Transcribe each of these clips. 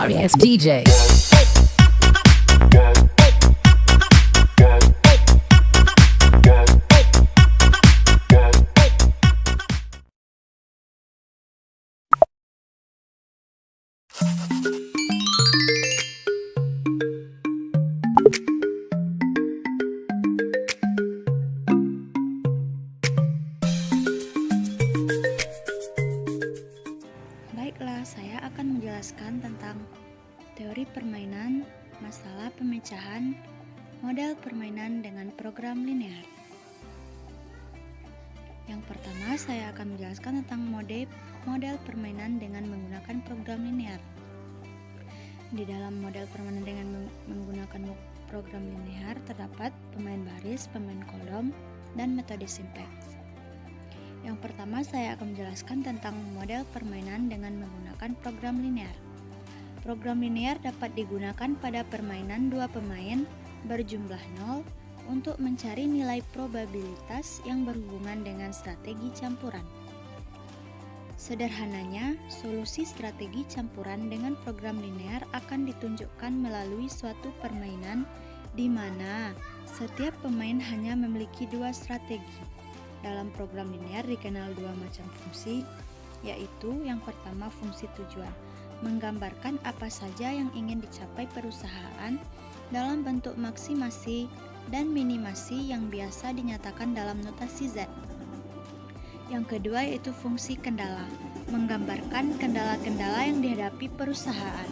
sorry ass DJ. Baiklah, saya akan menjelaskan tentang teori permainan, masalah pemecahan, model permainan dengan program linear. Yang pertama, saya akan menjelaskan tentang model permainan dengan menggunakan program linear. Di dalam model permainan dengan menggunakan program linear terdapat pemain baris, pemain kolom, dan metode simplex. Yang pertama, saya akan menjelaskan tentang model permainan dengan menggunakan program linear. Program linear dapat digunakan pada permainan dua pemain berjumlah 0 untuk mencari nilai probabilitas yang berhubungan dengan strategi campuran. Sederhananya, solusi strategi campuran dengan program linear akan ditunjukkan melalui suatu permainan di mana setiap pemain hanya memiliki dua strategi. Dalam program linear dikenal dua macam fungsi, yaitu yang pertama fungsi tujuan, menggambarkan apa saja yang ingin dicapai perusahaan dalam bentuk maksimasi dan minimasi yang biasa dinyatakan dalam notasi Z. Yang kedua yaitu fungsi kendala, menggambarkan kendala-kendala yang dihadapi perusahaan.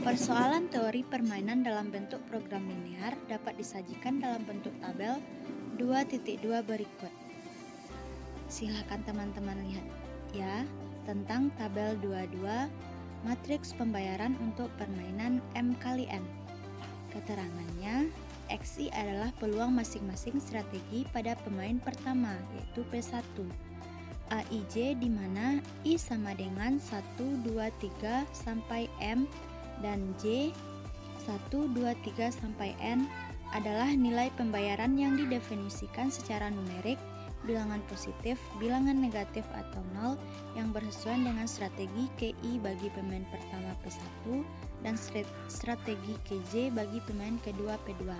Persoalan teori permainan dalam bentuk program linear dapat disajikan dalam bentuk tabel 2.2 berikut. Silakan teman-teman lihat ya tentang tabel 22 matriks pembayaran untuk permainan M kali N. Keterangannya, XI adalah peluang masing-masing strategi pada pemain pertama, yaitu P1. AIJ di mana I sama dengan 1, 2, 3 sampai M dan J 1, 2, 3 sampai N adalah nilai pembayaran yang didefinisikan secara numerik, bilangan positif, bilangan negatif atau 0 yang bersesuaian dengan strategi KI bagi pemain pertama P1 dan strategi KJ bagi pemain kedua P2.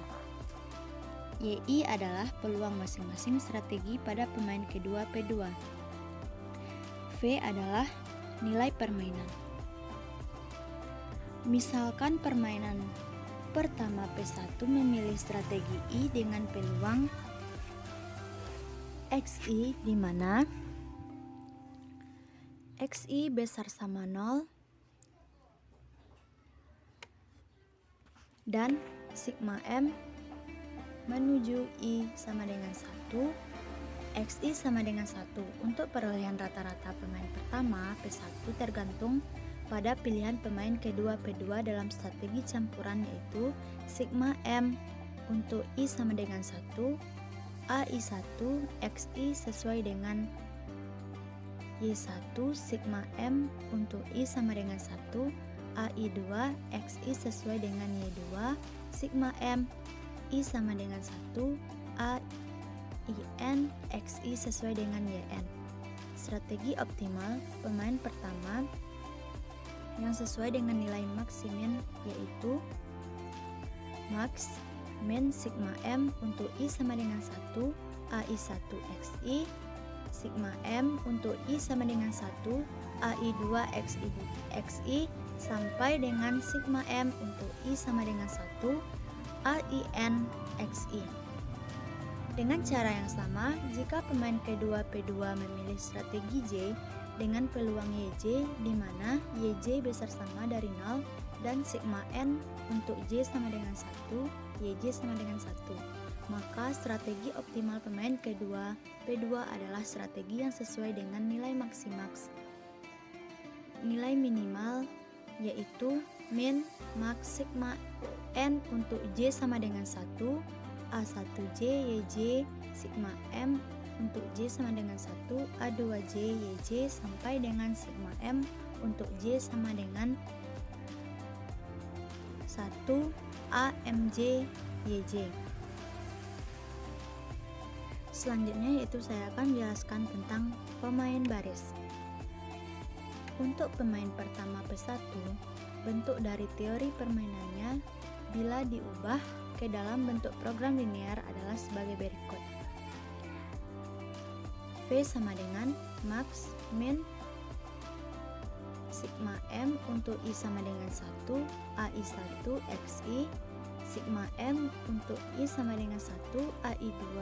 YI adalah peluang masing-masing strategi pada pemain kedua P2. V adalah nilai permainan. Misalkan permainan pertama P1 memilih strategi I dengan peluang XI di mana XI besar sama 0 dan sigma M menuju I sama dengan 1, XI sama dengan 1. Untuk perolehan rata-rata pemain pertama P1 tergantung pada pilihan pemain kedua P2 dalam strategi campuran yaitu sigma M untuk I sama dengan 1, AI1, XI sesuai dengan Y1, sigma M untuk I sama dengan 1, AI2, XI sesuai dengan Y2, sigma M, I sama dengan 1, AIN, XI sesuai dengan YN. Strategi optimal pemain pertama yang sesuai dengan nilai maksimin yaitu max min sigma M untuk I sama dengan 1, AI1 XI, sigma M untuk I sama dengan 1, AI2 XI sampai dengan sigma M untuk I sama dengan 1, AIN XI. Dengan cara yang sama, jika pemain kedua P2 memilih strategi J dengan peluang YJ di mana YJ besar sama dari 0 dan sigma N untuk J sama dengan 1, YJ sama dengan 1, maka strategi optimal pemain kedua P2 adalah strategi yang sesuai dengan nilai maksimaks. Nilai minimal yaitu min max sigma N untuk J sama dengan 1, A1J YJ sigma M untuk J sama dengan 1, A2J YJ sampai dengan sigma M untuk J sama dengan 1, AMJ YJ. Selanjutnya yaitu saya akan menjelaskan tentang pemain baris. Untuk pemain pertama P1, bentuk dari teori permainannya bila diubah ke dalam bentuk program linear adalah sebagai berikut. V sama dengan max min sigma M untuk I sama dengan 1 AI1 XI, sigma M untuk I sama dengan 1 AI2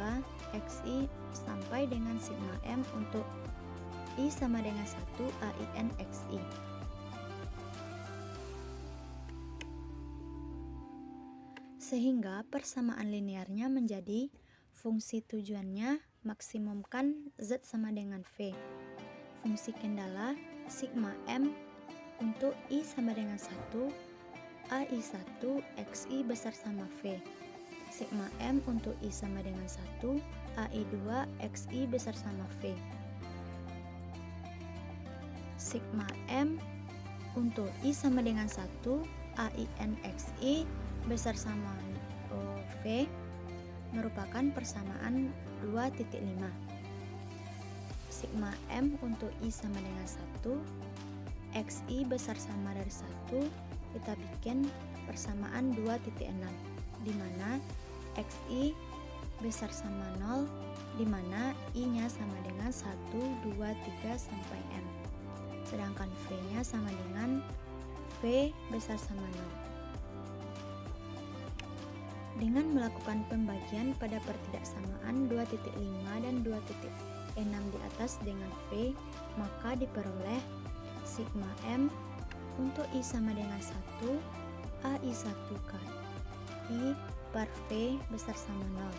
XI sampai dengan sigma M untuk I sama dengan 1 AIN XI. Sehingga persamaan linearnya menjadi fungsi tujuannya maksimumkan Z sama dengan V. Fungsi kendala sigma M untuk I sama dengan 1 AI1 XI besar sama V. Sigma M untuk I sama dengan 1 AI2 XI besar sama V. Sigma M untuk I sama dengan 1 AIN XI besar sama V merupakan persamaan 2.5. Sigma M untuk I sama dengan 1 XI besar sama dari 1 kita bikin persamaan 2.6, di mana XI besar sama 0, di mana I-nya sama dengan 1, 2, 3 sampai M. Sedangkan V-nya sama dengan V besar sama 0. Dengan melakukan pembagian pada pertidaksamaan 2.5 dan 2.6 di atas dengan V, maka diperoleh sigma M untuk I sama dengan 1 AI1 KI per V besar sama 0.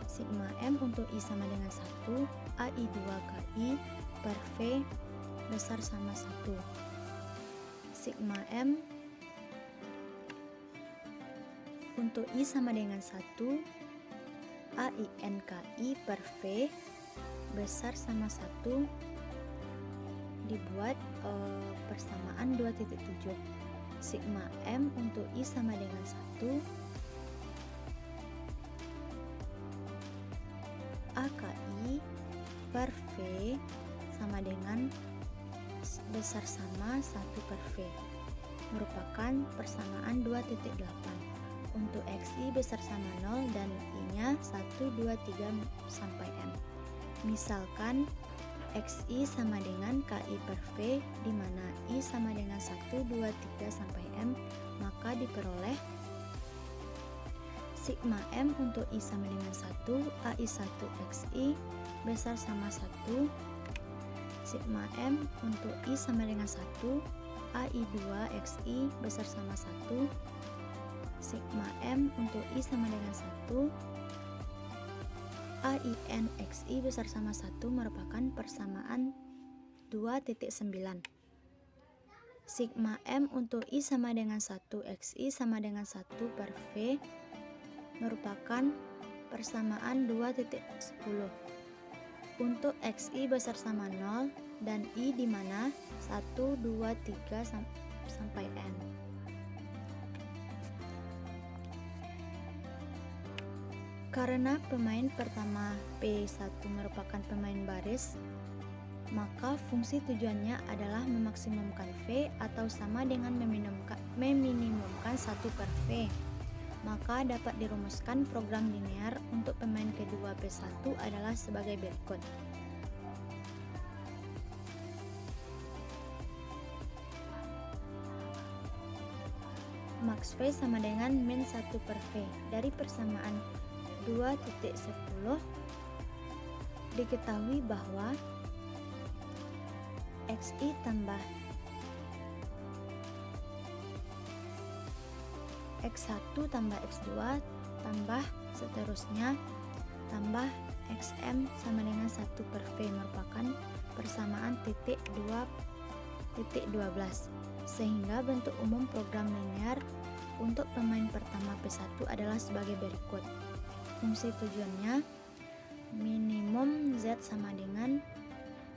Sigma M untuk I sama dengan 1 AI2 KI per V besar sama 1. Sigma M untuk I sama dengan 1 AIN KI per V besar sama 1 dibuat persamaan 2.7. Sigma M untuk I sama dengan 1 AKI per V sama dengan besar sama 1 per V merupakan persamaan 2.8. Untuk XI besar sama 0 dan I-nya 1, 2, 3 sampai M. Misalkan XI sama dengan KI per V di mana I sama dengan 1, 2, 3 sampai M, maka diperoleh sigma M untuk I sama dengan 1 AI1 XI besar sama 1, sigma M untuk I sama dengan 1 AI2 XI besar sama 1, sigma M untuk I sama dengan 1 AIN XI besar sama 1 merupakan persamaan 2.9. Sigma M untuk I sama dengan 1 XI sama dengan 1 per V merupakan persamaan 2.10. Untuk XI besar sama 0 dan I di mana 1, 2, 3 sampai N. Karena pemain pertama P1 merupakan pemain baris, maka fungsi tujuannya adalah memaksimumkan V atau sama dengan meminimumkan 1 per V. Maka dapat dirumuskan program linear untuk pemain kedua P1 adalah sebagai berikut. Max V sama dengan min 1 per V. Dari persamaan 2.10 diketahui bahwa XI tambah X1 tambah X2 tambah seterusnya tambah XM sama dengan 1 per V merupakan persamaan titik 2.12, sehingga bentuk umum program linear untuk pemain pertama P1 adalah sebagai berikut. Fungsi tujuannya minimum Z sama dengan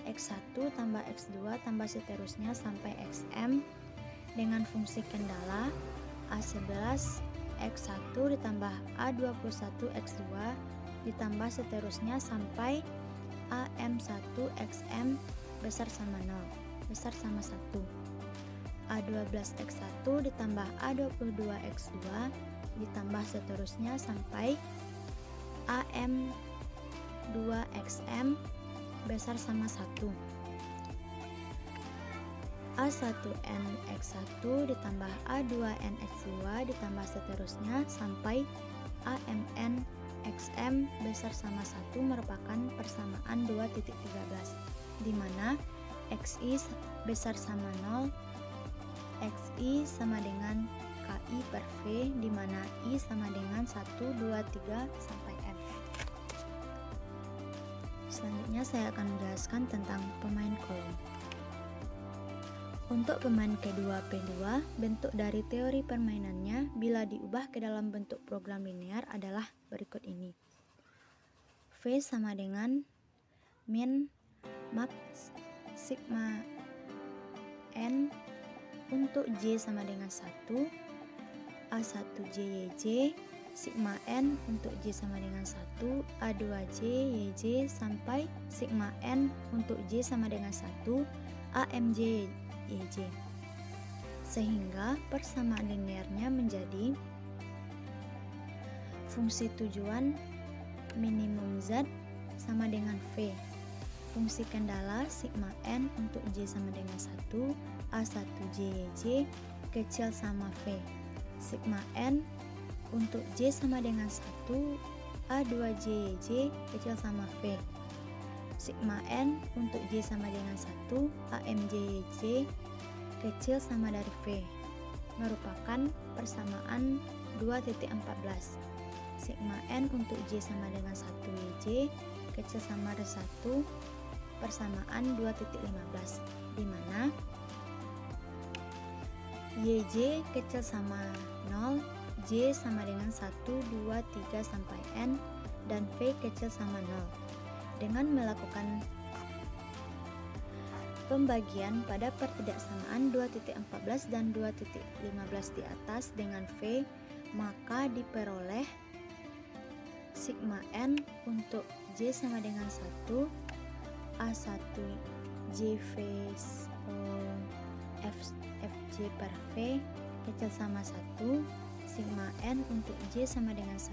X1 tambah X2 tambah seterusnya sampai XM dengan fungsi kendala A11 X1 ditambah A21 X2 ditambah seterusnya sampai AM1 XM besar sama 0. besar sama 1. A12x1 ditambah A22x2 ditambah seterusnya sampai AM2xm besar sama 1. A1nx1 ditambah A2nx2 ditambah seterusnya sampai AMnxm besar sama 1 merupakan persamaan 2.13, di mana xi besar sama 0, xi sama dengan ki per v, di mana i sama dengan 1, 2, 3 sampai m. Selanjutnya saya akan menjelaskan tentang pemain kolom. Untuk pemain kedua P2, bentuk dari teori permainannya bila diubah ke dalam bentuk program linear adalah berikut ini. V sama dengan min max sigma n untuk J sama dengan 1, A1JYJ sigma n untuk J sama dengan 1, A2JYJ sampai sigma n untuk J sama dengan 1, AMJYJ. Sehingga persamaan linearnya menjadi fungsi tujuan minimum Z sama dengan V, fungsi kendala sigma n untuk J sama dengan 1, A1JYJ kecil sama V, sigma n untuk J sama dengan 1, A2JYJ kecil sama V, sigma n untuk J sama dengan 1, AMJYJ kecil sama dari V, merupakan persamaan 2.14. Sigma n untuk J sama dengan 1 YJ kecil sama dari 1, persamaan 2.15, di mana YJ kecil sama 0, J sama dengan 1, 2, 3 sampai n, dan V kecil sama 0. Dengan melakukan pembagian pada pertidaksamaan 2.14 dan 2.15 di atas dengan V, maka diperoleh sigma n untuk J sama dengan 1, A1JV FJ per V kecil sama 1, sigma n untuk J sama dengan 1,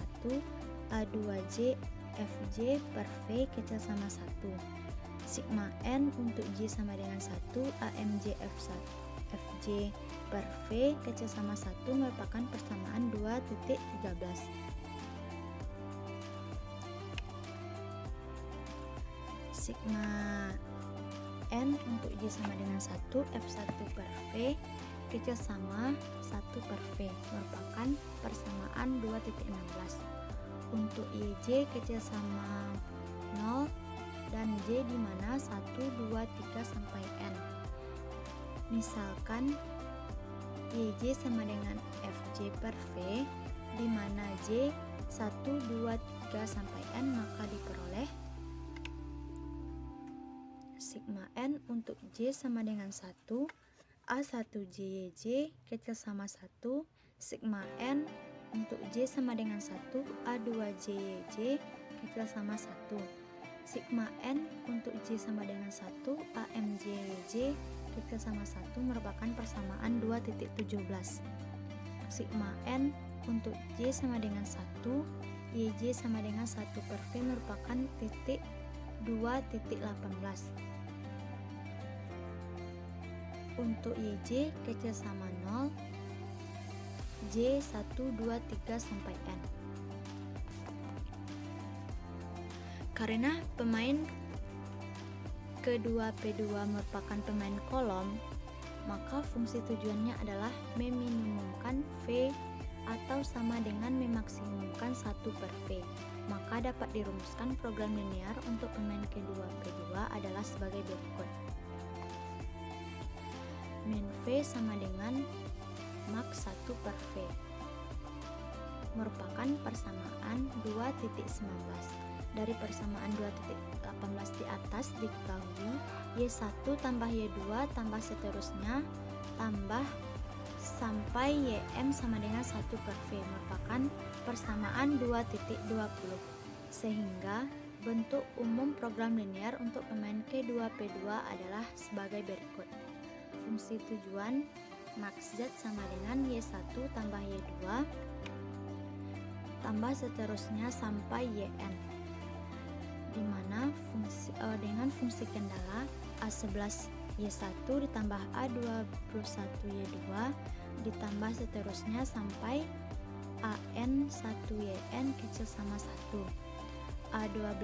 A2J FJ per V kecil sama 1, sigma n untuk J sama dengan 1, AMJ FJ per V kecil sama 1 merupakan persamaan 2.13. Sigma n untuk J sama dengan 1, F1 per V kecil sama 1 per V merupakan persamaan 2.16. Untuk YJ kecil sama 0 dan J di mana 1, 2, 3 sampai n. Misalkan YJ sama dengan FJ per V di mana J 1, 2, 3 sampai n, maka diperoleh sigma n untuk J sama dengan 1, A1JYJ kecil sama 1, sigma n untuk J sama dengan 1, A2JYJ kecil sama 1, sigma n untuk J sama dengan 1, AMJYJ kecil sama 1 merupakan persamaan 2.17. Sigma n untuk J sama dengan 1, YJ sama dengan 1 per V merupakan titik 2.18. Untuk YJ kecil sama 0, J 1, 2, 3 sampai n. Karena pemain kedua P2 merupakan pemain kolom, maka fungsi tujuannya adalah meminimumkan V atau sama dengan memaksimumkan 1 per V. Maka dapat dirumuskan program linear untuk pemain kedua P2 adalah sebagai berikut. Min V sama dengan max 1 per V merupakan persamaan 2.19. Dari persamaan 2.18 di atas diketahui Y1 tambah Y2 tambah seterusnya tambah sampai YM sama dengan 1 per V merupakan persamaan 2.20, sehingga Bentuk umum program linear untuk pemain K2P2 adalah sebagai berikut. Fungsi tujuan max Z sama dengan Y1 tambah Y2 tambah seterusnya sampai Yn, di mana dengan fungsi kendala A11 Y1 ditambah A21 Y2 ditambah seterusnya sampai AN1 YN kecil sama 1. A12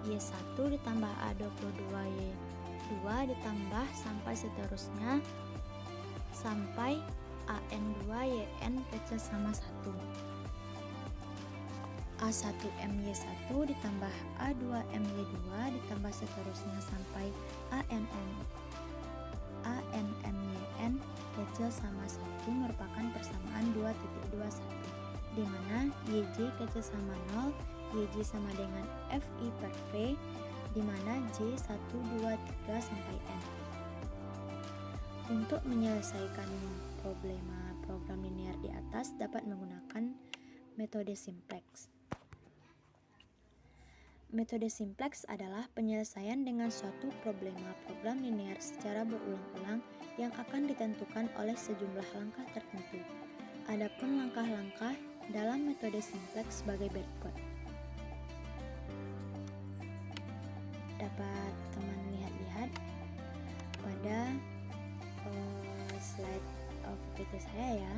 Y1 ditambah A22 Y2 ditambah sampai seterusnya sampai AN2 YN kecil sama 1. A1M Y1 ditambah A2M Y2 ditambah seterusnya sampai ANM YN kecil sama 1 merupakan persamaan 2.21, di mana YJ kecil sama 0, YJ sama dengan FI per V, di mana J 1, 2, 3 sampai N. Untuk menyelesaikan problema program linear di atas dapat menggunakan metode simplex. Metode simplex adalah penyelesaian dengan suatu problema program linear secara berulang-ulang yang akan ditentukan oleh sejumlah langkah tertentu. Adapun langkah-langkah dalam metode simplex sebagai berikut. Dapat teman lihat-lihat pada slide PPT saya ya.